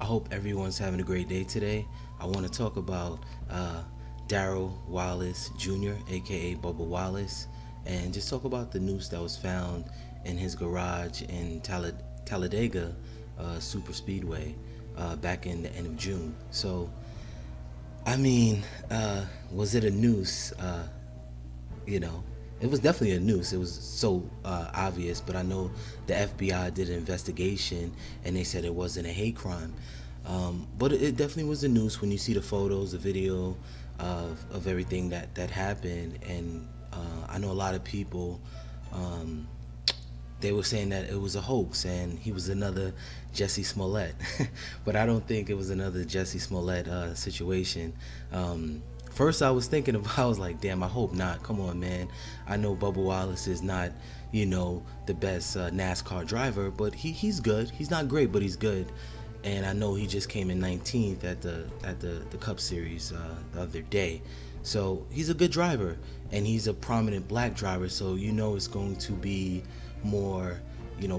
I hope everyone's having a great day today. I want to talk about Darrell Wallace Jr., aka Bubba Wallace, and just talk about the noose that was found in his garage in Talladega Super Speedway back in the end of June. So, I mean, was it a noose? You know, it was definitely a noose. It was so obvious, but I know the FBI did an investigation and they said it wasn't a hate crime. But it definitely was a noose when you see the photos, the video of everything that happened. And I know a lot of people, they were saying that it was a hoax and he was another Jesse Smollett. But I don't think it was another Jesse Smollett situation. First I was thinking about, I was like, damn, I hope not. Come on, man. I know Bubba Wallace is not, the best NASCAR driver, but he's good. He's not great, but he's good. And I know he just came in 19th at the Cup Series the other day. So he's a good driver, and he's a prominent black driver, so it's going to be more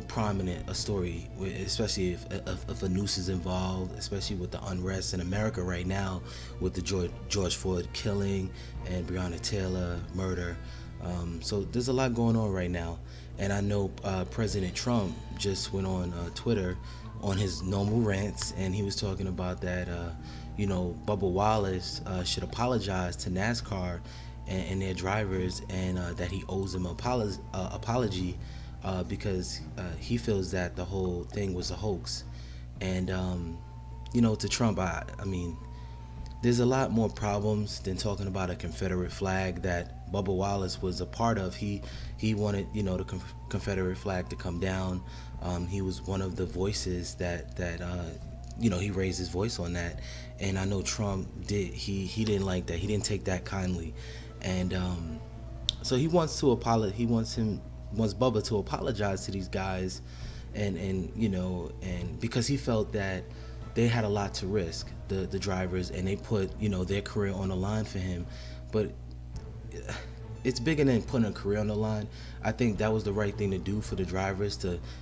prominent a story, especially if a noose is involved, especially with the unrest in America right now with the George Floyd killing and Breonna Taylor murder. So there's a lot going on right now, and I know President Trump just went on Twitter on his normal rants, and he was talking about that Bubba Wallace should apologize to NASCAR and their drivers, and that he owes them an apology because he feels that the whole thing was a hoax. And to Trump, I mean, there's a lot more problems than talking about a Confederate flag that Bubba Wallace was a part of. He wanted the Confederate flag to come down. He was one of the voices that he raised his voice on that, and I know Trump did. He didn't like that. He didn't take that kindly, and so he wants to apologize. He wants Bubba to apologize to these guys, and because he felt that they had a lot to risk, the drivers, and they put their career on the line for him. But it's bigger than putting a career on the line. I think that was the right thing to do for the drivers.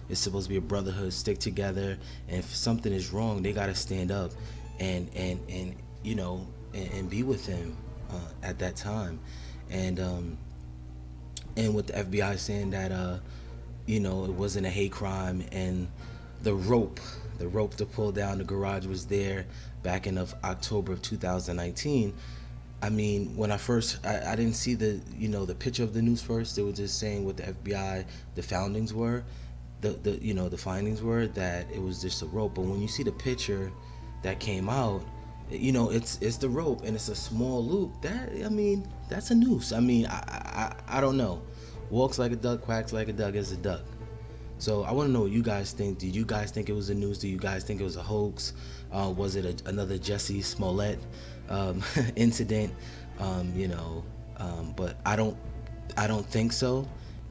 It's supposed to be a brotherhood, stick together, and if something is wrong, they got to stand up and be with him at that time. And with the FBI saying that it wasn't a hate crime, and the rope to pull down the garage was there back in October of 2019. I mean, when I didn't see the picture of the news first. They were just saying what the FBI, the findings were, the findings were that it was just a rope. But when you see the picture that came out, it's the rope, and it's a small loop. That's a noose. I mean, I don't know. Walks like a duck, quacks like a duck, is a duck. So I want to know what you guys think. Did you guys think it was a noose? Do you guys think it was a hoax? Was it another Jesse Smollett incident? But I don't think so.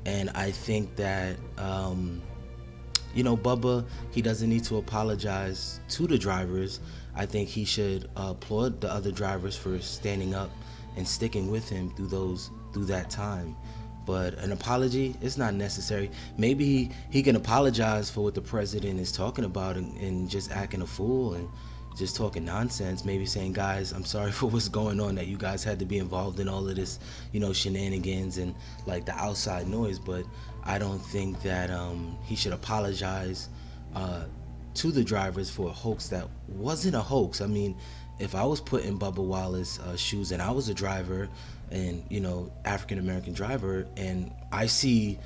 And I think that Bubba, he doesn't need to apologize to the drivers. I think he should applaud the other drivers for standing up and sticking with him through that time. But an apology, it's not necessary. Maybe he can apologize for what the president is talking about and just acting a fool and just talking nonsense. Maybe saying, guys, I'm sorry for what's going on, that you guys had to be involved in all of this, shenanigans and like the outside noise. But I don't think that he should apologize to the drivers for a hoax that wasn't a hoax. I mean, if I was put in Bubba Wallace's shoes and I was a driver and, African American driver, and I see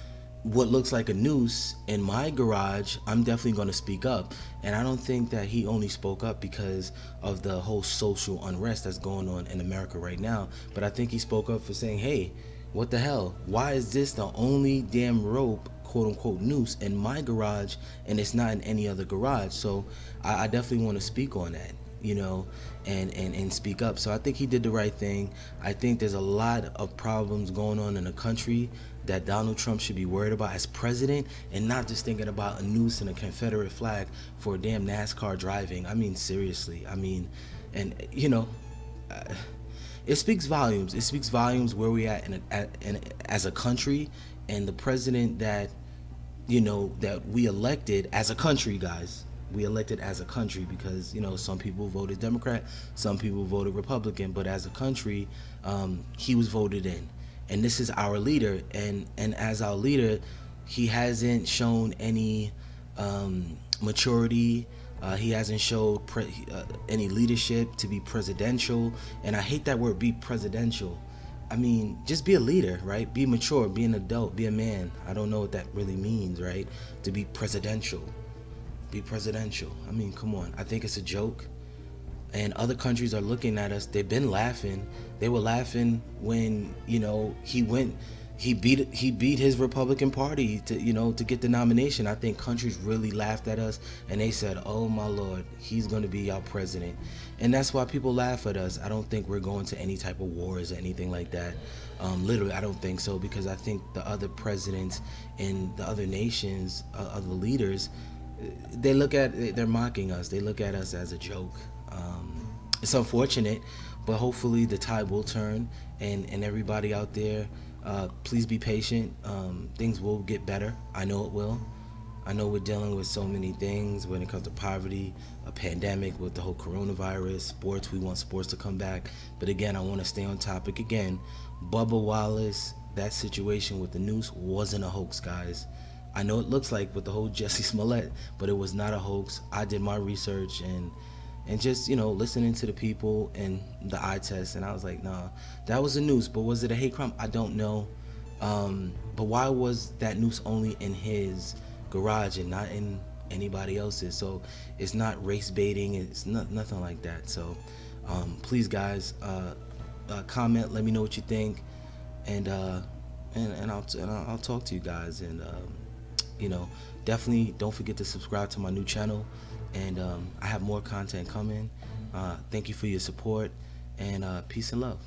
what looks like a noose in my garage, I'm definitely going to speak up. And I don't think that he only spoke up because of the whole social unrest that's going on in America right now, but I think he spoke up for saying, hey, what the hell? Why is this the only damn rope, quote unquote, noose in my garage, and it's not in any other garage? So I definitely want to speak on that, and speak up. So I think he did the right thing. I think there's a lot of problems going on in the country that Donald Trump should be worried about as president, and not just thinking about a noose and a Confederate flag for damn NASCAR driving. I mean, seriously. I mean, and it speaks volumes. It speaks volumes where we at as a country, and the president that that we elected as a country, guys. we elected as a country, because some people voted Democrat, some people voted Republican, but as a country, he was voted in, and this is our leader. And as our leader, he hasn't shown any maturity. He hasn't showed any leadership to be presidential, and I hate that word, be presidential. I mean, just be a leader, right? Be mature, be an adult, be a man. I don't know what that really means, right? To be presidential. Be presidential. I mean, come on. I think it's a joke. And other countries are looking at us. They've been laughing. They were laughing when, he beat his Republican Party to get the nomination. I think countries really laughed at us, and they said, "Oh my Lord, he's going to be our president." And that's why people laugh at us. I don't think we're going to any type of wars or anything like that. Literally, I don't think so, because I think the other presidents in the other nations, other leaders, they're mocking us. They look at us as a joke. It's unfortunate, but hopefully the tide will turn, and everybody out there, please be patient. Things will get better. I know it will. I know we're dealing with so many things when it comes to poverty, a pandemic with the whole coronavirus, sports. We want sports to come back. But again, I want to stay on topic again. Bubba Wallace, that situation with the Noose wasn't a hoax, guys. I know it looks like with the whole Jussie Smollett, but it was not a hoax. I did my research and just, listening to the people and the eye test, and I was like, nah, that was a noose. But was it a hate crime? I don't know. But why was that noose only in his garage and not in anybody else's? So it's not race baiting. It's nothing like that. So please, guys, comment. Let me know what you think, and I'll talk to you guys. And definitely don't forget to subscribe to my new channel. And I have more content coming. Thank you for your support, and peace and love.